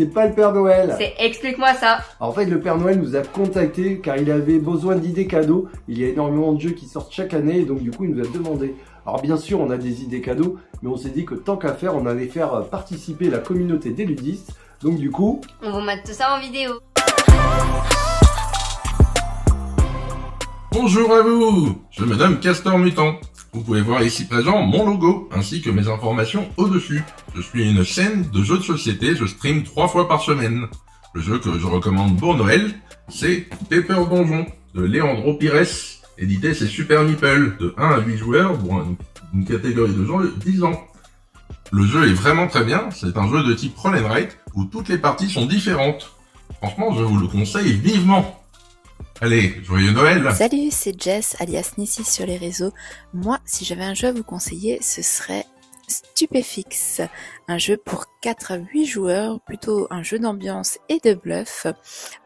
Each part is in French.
c'est pas le Père Noël. C'est explique-moi ça. En fait, le Père Noël nous a contactés car il avait besoin d'idées cadeaux. Il y a énormément de jeux qui sortent chaque année et donc du coup il nous a demandé. Alors bien sûr on a des idées cadeaux, mais on s'est dit que tant qu'à faire, on allait faire participer la communauté des ludistes. Donc du coup... On vous met tout ça en vidéo. Bonjour à vous, je me nomme Castor Mutant. Vous pouvez voir ici présent mon logo, ainsi que mes informations au-dessus. Je suis une chaîne de jeux de société, je stream 3 fois par semaine. Le jeu que je recommande pour Noël, c'est Paper Donjon, de Leandro Pires, édité chez Super Meeple, de 1 à 8 joueurs, pour une catégorie de gens de 10 ans. Le jeu est vraiment très bien, c'est un jeu de type roll and write, où toutes les parties sont différentes. Franchement, je vous le conseille vivement. Allez, joyeux Noël! Salut, c'est Jess, alias Nissi sur les réseaux. Moi, si j'avais un jeu à vous conseiller, ce serait Stupéfix. Un jeu pour 4 à 8 joueurs, plutôt un jeu d'ambiance et de bluff,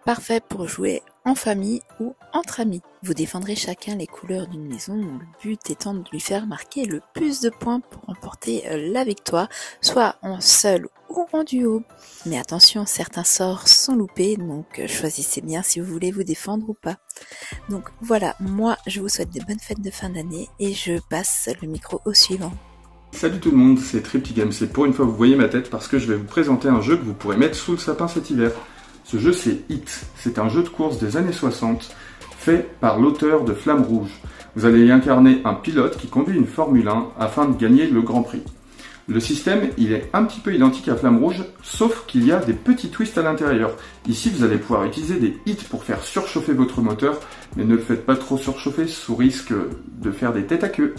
parfait pour jouer en famille ou entre amis. Vous défendrez chacun les couleurs d'une maison, le but étant de lui faire marquer le plus de points pour remporter la victoire, soit en seul ou en duo. Mais attention, certains sorts sont loupés, donc choisissez bien si vous voulez vous défendre ou pas. Donc voilà, moi je vous souhaite de bonnes fêtes de fin d'année et je passe le micro au suivant. Salut tout le monde, c'est TriPtyGames et pour une fois vous voyez ma tête parce que je vais vous présenter un jeu que vous pourrez mettre sous le sapin cet hiver. Ce jeu c'est Hit, c'est un jeu de course des années 60 fait par l'auteur de Flamme Rouge. Vous allez y incarner un pilote qui conduit une Formule 1 afin de gagner le Grand Prix. Le système il est un petit peu identique à Flamme Rouge sauf qu'il y a des petits twists à l'intérieur. Ici vous allez pouvoir utiliser des hits pour faire surchauffer votre moteur mais ne le faites pas trop surchauffer sous risque de faire des têtes à queue.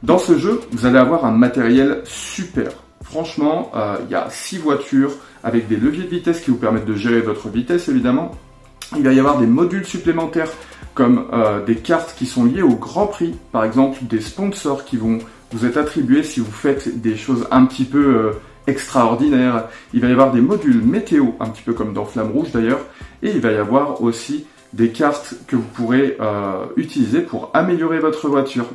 Dans ce jeu, vous allez avoir un matériel super. Franchement, il y a 6 voitures avec des leviers de vitesse qui vous permettent de gérer votre vitesse évidemment. Il va y avoir des modules supplémentaires comme des cartes qui sont liées au Grand Prix. Par exemple, des sponsors qui vont vous être attribués si vous faites des choses un petit peu extraordinaires. Il va y avoir des modules météo, un petit peu comme dans Flamme Rouge d'ailleurs. Et il va y avoir aussi des cartes que vous pourrez utiliser pour améliorer votre voiture.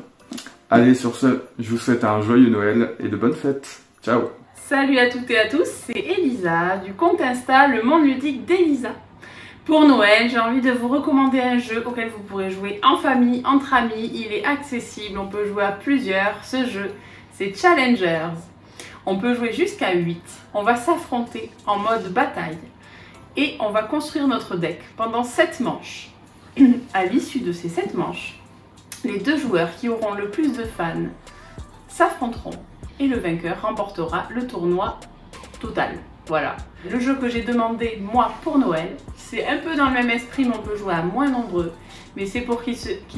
Allez, sur ce, je vous souhaite un joyeux Noël et de bonnes fêtes. Ciao! Salut à toutes et à tous, c'est Elisa du compte Insta Le Monde Ludique d'Elisa. Pour Noël, j'ai envie de vous recommander un jeu auquel vous pourrez jouer en famille, entre amis. Il est accessible, on peut jouer à plusieurs. Ce jeu, c'est Challengers. On peut jouer jusqu'à 8. On va s'affronter en mode bataille. Et on va construire notre deck pendant 7 manches. À l'issue de ces 7 manches, les 2 joueurs qui auront le plus de fans s'affronteront et le vainqueur remportera le tournoi total. Voilà. Le jeu que j'ai demandé moi pour Noël, c'est un peu dans le même esprit mais on peut jouer à moins nombreux. Mais c'est pour qu'il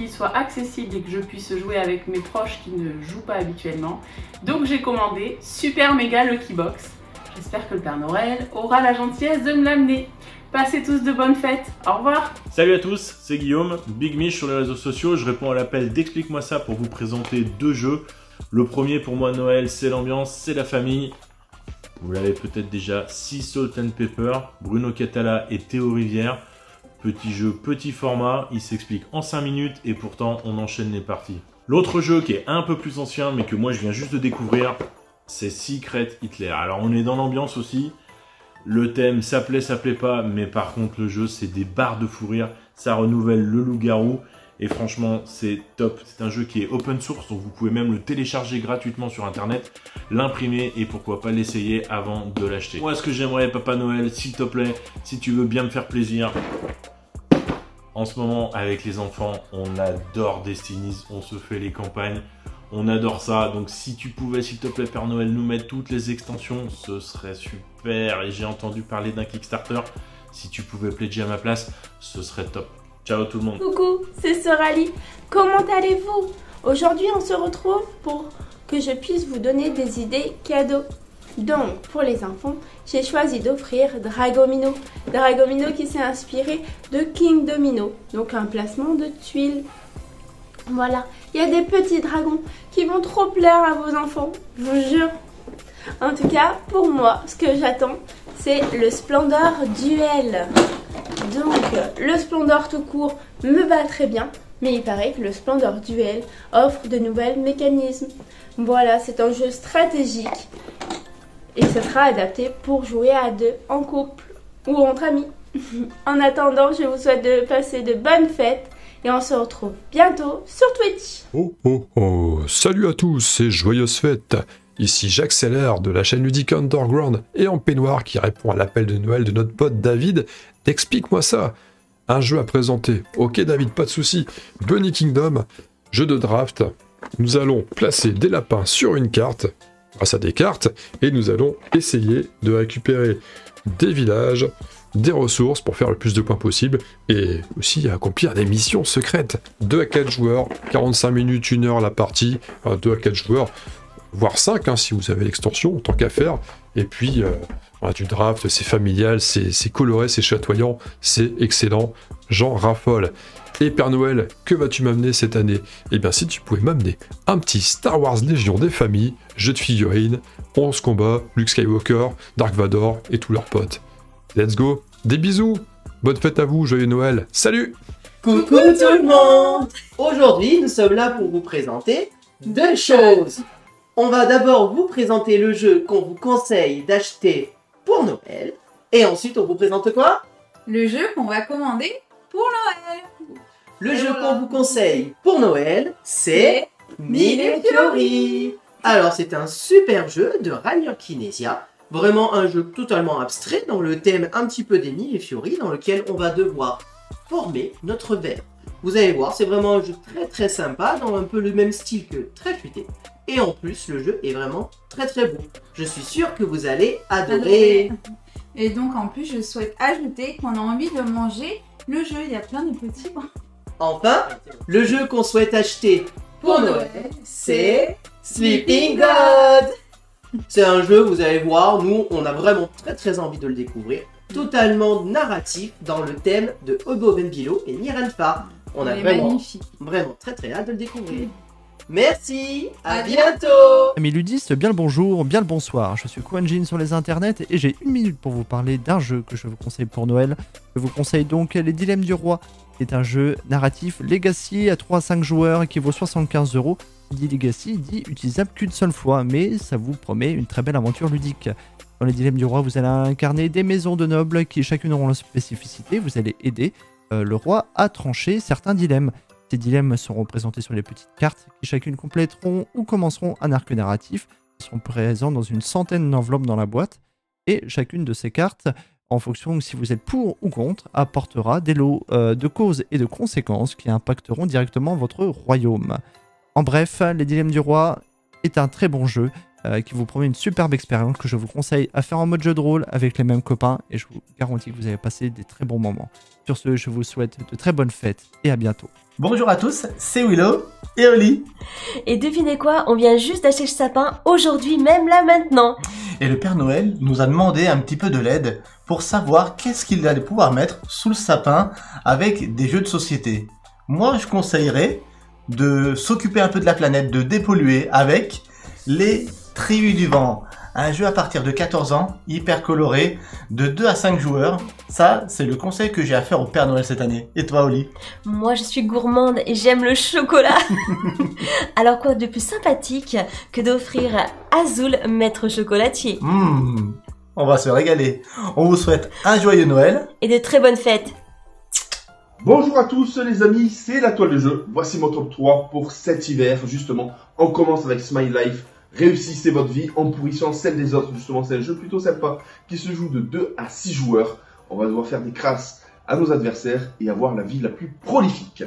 soit accessible et que je puisse jouer avec mes proches qui ne jouent pas habituellement. Donc j'ai commandé Super Mega Lucky Box. J'espère que le Père Noël aura la gentillesse de me l'amener. Passez tous de bonnes fêtes, au revoir. Salut à tous, c'est Guillaume, Big Mich sur les réseaux sociaux. Je réponds à l'appel d'Explique-moi ça pour vous présenter 2 jeux. Le premier pour moi Noël, c'est l'ambiance, c'est la famille. Vous l'avez peut-être déjà, Sea Salt and Pepper, Bruno Catala et Théo Rivière. Petit jeu, petit format, il s'explique en 5 minutes et pourtant on enchaîne les parties. L'autre jeu qui est un peu plus ancien mais que moi je viens juste de découvrir, c'est Secret Hitler. Alors on est dans l'ambiance aussi. Le thème, ça plaît pas, mais par contre le jeu c'est des barres de fou rire, ça renouvelle le loup-garou et franchement c'est top. C'est un jeu qui est open source donc vous pouvez même le télécharger gratuitement sur internet, l'imprimer et pourquoi pas l'essayer avant de l'acheter. Moi ce que j'aimerais Papa Noël, s'il te plaît, si tu veux bien me faire plaisir, en ce moment avec les enfants on adore Destinies, on se fait les campagnes. On adore ça, donc si tu pouvais, s'il te plaît, Père Noël, nous mettre toutes les extensions, ce serait super. Et j'ai entendu parler d'un Kickstarter. Si tu pouvais pledger à ma place, ce serait top. Ciao tout le monde. Coucou, c'est Sœur Ali. Comment allez-vous? Aujourd'hui, on se retrouve pour que je puisse vous donner des idées cadeaux. Donc, pour les enfants, j'ai choisi d'offrir Dragomino. Dragomino qui s'est inspiré de King Domino, donc un placement de tuiles. Voilà, il y a des petits dragons qui vont trop plaire à vos enfants, je vous jure. En tout cas, pour moi, ce que j'attends, c'est le Splendor Duel. Donc, le Splendor tout court me va très bien, mais il paraît que le Splendor Duel offre de nouveaux mécanismes. Voilà, c'est un jeu stratégique et ce sera adapté pour jouer à deux, en couple ou entre amis. En attendant, je vous souhaite de passer de bonnes fêtes et on se retrouve bientôt sur Twitch. Oh oh oh, salut à tous et joyeuses fêtes. Ici Jacques Seller de la chaîne ludique Underground et en peignoir qui répond à l'appel de Noël de notre pote David d'Explique-moi ça. Un jeu à présenter. Ok David, pas de souci. Bunny Kingdom, jeu de draft. Nous allons placer des lapins sur une carte, grâce à des cartes, et nous allons essayer de récupérer des villages, des ressources pour faire le plus de points possible, et aussi accomplir des missions secrètes. 2 à 4 joueurs, 45 minutes, 1 heure la partie, 2 à 4 joueurs, voire 5 hein, si vous avez l'extension, tant qu'à faire. Et puis, du draft, c'est familial, c'est coloré, c'est chatoyant, c'est excellent, j'en raffole. Et Père Noël, que vas-tu m'amener cette année? Eh bien, si tu pouvais m'amener un petit Star Wars Légion des familles, jeu de figurines, 11 combats, Luke Skywalker, Dark Vador et tous leurs potes. Let's go, des bisous, bonne fête à vous, joyeux Noël, salut! Coucou tout le monde! Aujourd'hui, nous sommes là pour vous présenter deux choses. On va d'abord vous présenter le jeu qu'on vous conseille d'acheter pour Noël. Et ensuite, on vous présente quoi? Le jeu qu'on va commander pour Noël. Le jeu qu'on vous conseille pour Noël, c'est Mille Fiori. Alors, c'est un super jeu de Rainer Knizia. Vraiment un jeu totalement abstrait dans le thème un petit peu des Mille Fiori, dans lequel on va devoir former notre verre. Vous allez voir, c'est vraiment un jeu très sympa, dans un peu le même style que Très Futé. Et en plus, le jeu est vraiment très beau. Je suis sûre que vous allez adorer. Et donc en plus, je souhaite ajouter qu'on a envie de manger le jeu. Il y a plein de petits pains. Enfin, le jeu qu'on souhaite acheter pour Noël, c'est Sleeping God. C'est un jeu, vous allez voir, nous, on a vraiment très envie de le découvrir. Totalement narratif dans le thème de Obo Benbilo et Nirenfa. On a vraiment très hâte de le découvrir. Merci, à bientôt. Amis ludistes, bien le bonjour, bien le bonsoir. Je suis Kwanjin sur les internets et j'ai 1 minute pour vous parler d'un jeu que je vous conseille pour Noël. Je vous conseille donc Les Dilemmes du Roi, qui est un jeu narratif Legacy à 3 à 5 joueurs qui vaut 75 €. Dit Legacy, dit utilisable qu'une seule fois, mais ça vous promet une très belle aventure ludique. Dans Les Dilemmes du Roi, vous allez incarner des maisons de nobles qui chacune auront leur spécificité. Vous allez aider le roi à trancher certains dilemmes. Ces dilemmes seront présentés sur les petites cartes qui chacune compléteront ou commenceront un arc narratif. Ils seront présents dans une centaine d'enveloppes dans la boîte. Et chacune de ces cartes, en fonction de si vous êtes pour ou contre, apportera des lots de causes et de conséquences qui impacteront directement votre royaume. En bref, Les Dilemmes du Roi est un très bon jeu qui vous promet une superbe expérience que je vous conseille à faire en mode jeu de rôle avec les mêmes copains et je vous garantis que vous allez passer des très bons moments. Sur ce, je vous souhaite de très bonnes fêtes et à bientôt. Bonjour à tous, c'est Willow et Oli. Et devinez quoi, on vient juste d'acheter le sapin aujourd'hui, même là maintenant. Et le Père Noël nous a demandé un petit peu de l'aide pour savoir qu'est-ce qu'il allait pouvoir mettre sous le sapin avec des jeux de société. Moi, je conseillerais de s'occuper un peu de la planète, de dépolluer avec les Tribus du Vent. Un jeu à partir de 14 ans, hyper coloré, de 2 à 5 joueurs. Ça, c'est le conseil que j'ai à faire au Père Noël cette année. Et toi, Oli? Moi, je suis gourmande et j'aime le chocolat. Alors quoi de plus sympathique que d'offrir à Azul, maître chocolatier. On va se régaler. On vous souhaite un joyeux Noël. Et de très bonnes fêtes. Bonjour à tous les amis, c'est la toile de jeu. Voici mon top 3 pour cet hiver, justement. On commence avec Smile Life. Réussissez votre vie en pourrissant celle des autres, justement. C'est un jeu plutôt sympa qui se joue de 2 à 6 joueurs. On va devoir faire des crasses à nos adversaires et avoir la vie la plus prolifique.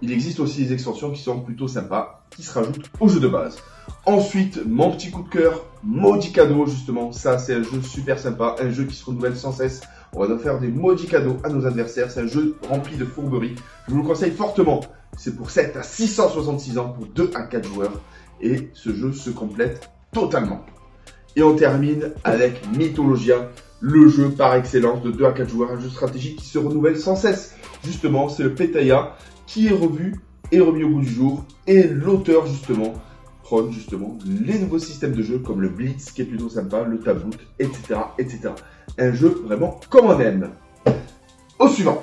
Il existe aussi des extensions qui sont plutôt sympas, qui se rajoutent au jeu de base. Ensuite, mon petit coup de cœur, Maudit Cadeau, justement. Ça, c'est un jeu super sympa, un jeu qui se renouvelle sans cesse. On va devoir faire des maudits cadeaux à nos adversaires. C'est un jeu rempli de fourberies. Je vous le conseille fortement. C'est pour 7 à 666 ans, pour 2 à 4 joueurs. Et ce jeu se complète totalement. Et on termine avec Mythologia, le jeu par excellence de 2 à 4 joueurs, un jeu stratégique qui se renouvelle sans cesse. Justement, c'est le Petaya qui est revu et remis au goût du jour. Et l'auteur, justement, prône justement les nouveaux systèmes de jeu comme le Blitz, qui est plutôt sympa, le Tabout, etc., etc. Un jeu vraiment comme on aime. Au suivant.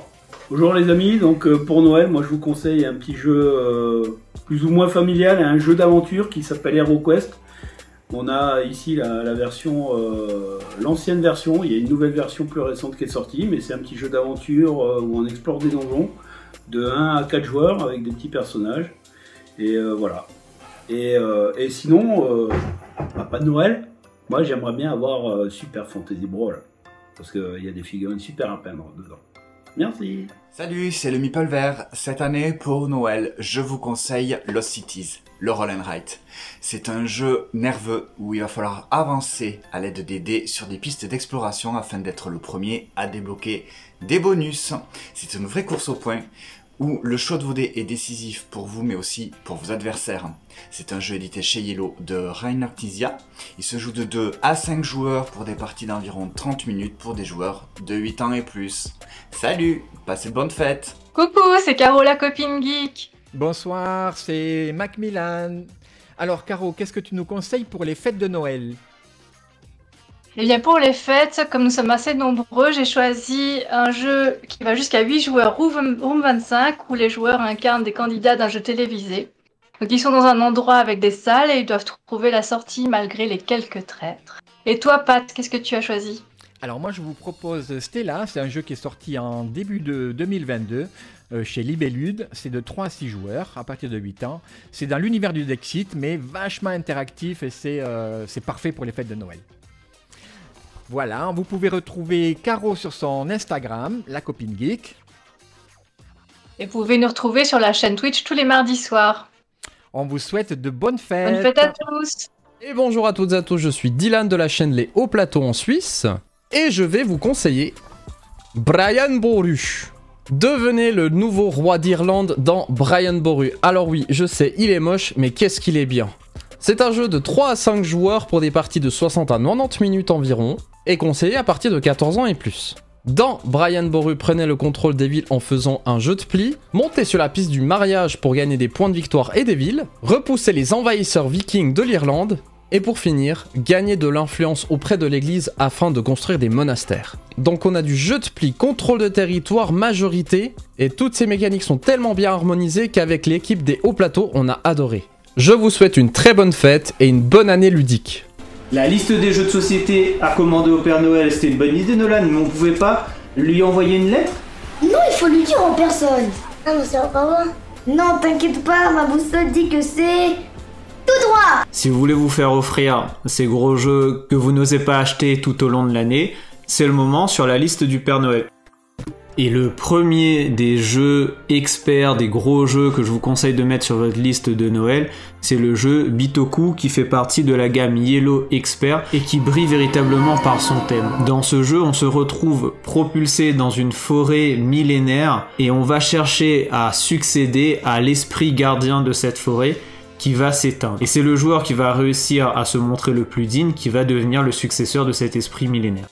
Bonjour les amis, donc pour Noël, moi je vous conseille un petit jeu plus ou moins familial, un jeu d'aventure qui s'appelle HeroQuest. On a ici la version, l'ancienne version. Il y a une nouvelle version plus récente qui est sortie, mais c'est un petit jeu d'aventure où on explore des donjons de 1 à 4 joueurs avec des petits personnages. Et voilà. Et sinon, pas de Noël. Moi, j'aimerais bien avoir Super Fantasy Brawl parce qu'il y a des figurines super à peindre dedans. Merci. Salut, c'est le Meeple Vert. Cette année, pour Noël, je vous conseille Lost Cities, le Roll and Write. C'est un jeu nerveux où il va falloir avancer à l'aide des dés sur des pistes d'exploration afin d'être le premier à débloquer des bonus. C'est une vraie course au point où le choix de vos dés est décisif pour vous mais aussi pour vos adversaires. C'est un jeu édité chez Yellow de Rainer Knizia. Il se joue de 2 à 5 joueurs pour des parties d'environ 30 minutes pour des joueurs de 8 ans et plus. Salut, passez de bonnes fêtes. Coucou, c'est Caro la copine geek. Bonsoir, c'est Macmillan. Alors Caro, qu'est-ce que tu nous conseilles pour les fêtes de Noël? Eh bien pour les fêtes, comme nous sommes assez nombreux, j'ai choisi un jeu qui va jusqu'à 8 joueurs, Room 25, où les joueurs incarnent des candidats d'un jeu télévisé. Donc ils sont dans un endroit avec des salles et ils doivent trouver la sortie malgré les quelques traîtres. Et toi Pat, qu'est-ce que tu as choisi? Alors moi je vous propose Stella, c'est un jeu qui est sorti en début de 2022 chez Libellude. C'est de 3 à 6 joueurs à partir de 8 ans. C'est dans l'univers du Dexit mais vachement interactif et c'est parfait pour les fêtes de Noël. Voilà, vous pouvez retrouver Caro sur son Instagram, la copine geek. Et vous pouvez nous retrouver sur la chaîne Twitch tous les mardis soirs. On vous souhaite de bonnes fêtes. Bonne fête à tous. Et bonjour à toutes et à tous, je suis Dylan de la chaîne Les Hauts Plateaux en Suisse. Et je vais vous conseiller Brian Boru. Devenez le nouveau roi d'Irlande dans Brian Boru. Alors oui, je sais, il est moche, mais qu'est-ce qu'il est bien. C'est un jeu de 3 à 5 joueurs pour des parties de 60 à 90 minutes environ, et conseillé à partir de 14 ans et plus. Dans Brian Boru, prenez le contrôle des villes en faisant un jeu de pli, montez sur la piste du mariage pour gagner des points de victoire et des villes, repoussez les envahisseurs vikings de l'Irlande, et pour finir, gagnez de l'influence auprès de l'église afin de construire des monastères. Donc on a du jeu de pli, contrôle de territoire, majorité, et toutes ces mécaniques sont tellement bien harmonisées qu'avec l'équipe des Hauts Plateaux, on a adoré. Je vous souhaite une très bonne fête et une bonne année ludique. La liste des jeux de société à commander au Père Noël, c'était une bonne idée Nolan, mais on pouvait pas lui envoyer une lettre? Non, il faut lui dire en personne. Ah non, c'est encore moi. Non, t'inquiète pas, ma boussole dit que c'est tout droit. Si vous voulez vous faire offrir ces gros jeux que vous n'osez pas acheter tout au long de l'année, c'est le moment sur la liste du Père Noël. Et le premier des jeux experts, des gros jeux que je vous conseille de mettre sur votre liste de Noël, c'est le jeu Bitoku qui fait partie de la gamme Yellow Expert et qui brille véritablement par son thème. Dans ce jeu, on se retrouve propulsé dans une forêt millénaire et on va chercher à succéder à l'esprit gardien de cette forêt qui va s'éteindre. Et c'est le joueur qui va réussir à se montrer le plus digne qui va devenir le successeur de cet esprit millénaire.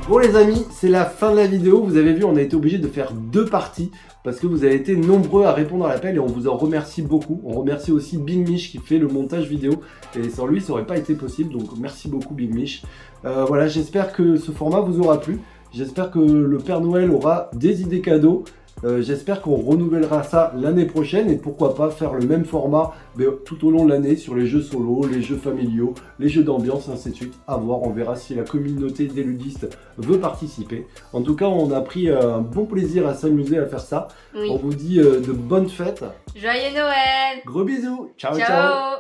Bon les amis, c'est la fin de la vidéo. Vous avez vu, on a été obligé de faire 2 parties parce que vous avez été nombreux à répondre à l'appel et on vous en remercie beaucoup. On remercie aussi Big Mich qui fait le montage vidéo et sans lui ça n'aurait pas été possible, donc merci beaucoup Big Mich. Voilà, j'espère que ce format vous aura plu. J'espère que le Père Noël aura des idées cadeaux. J'espère qu'on renouvellera ça l'année prochaine et pourquoi pas faire le même format tout au long de l'année sur les jeux solo, les jeux familiaux, les jeux d'ambiance, ainsi de suite. À voir, on verra si la communauté des ludistes veut participer. En tout cas, on a pris un bon plaisir à s'amuser à faire ça. Oui. On vous dit de bonnes fêtes. Joyeux Noël. Gros bisous. Ciao, ciao.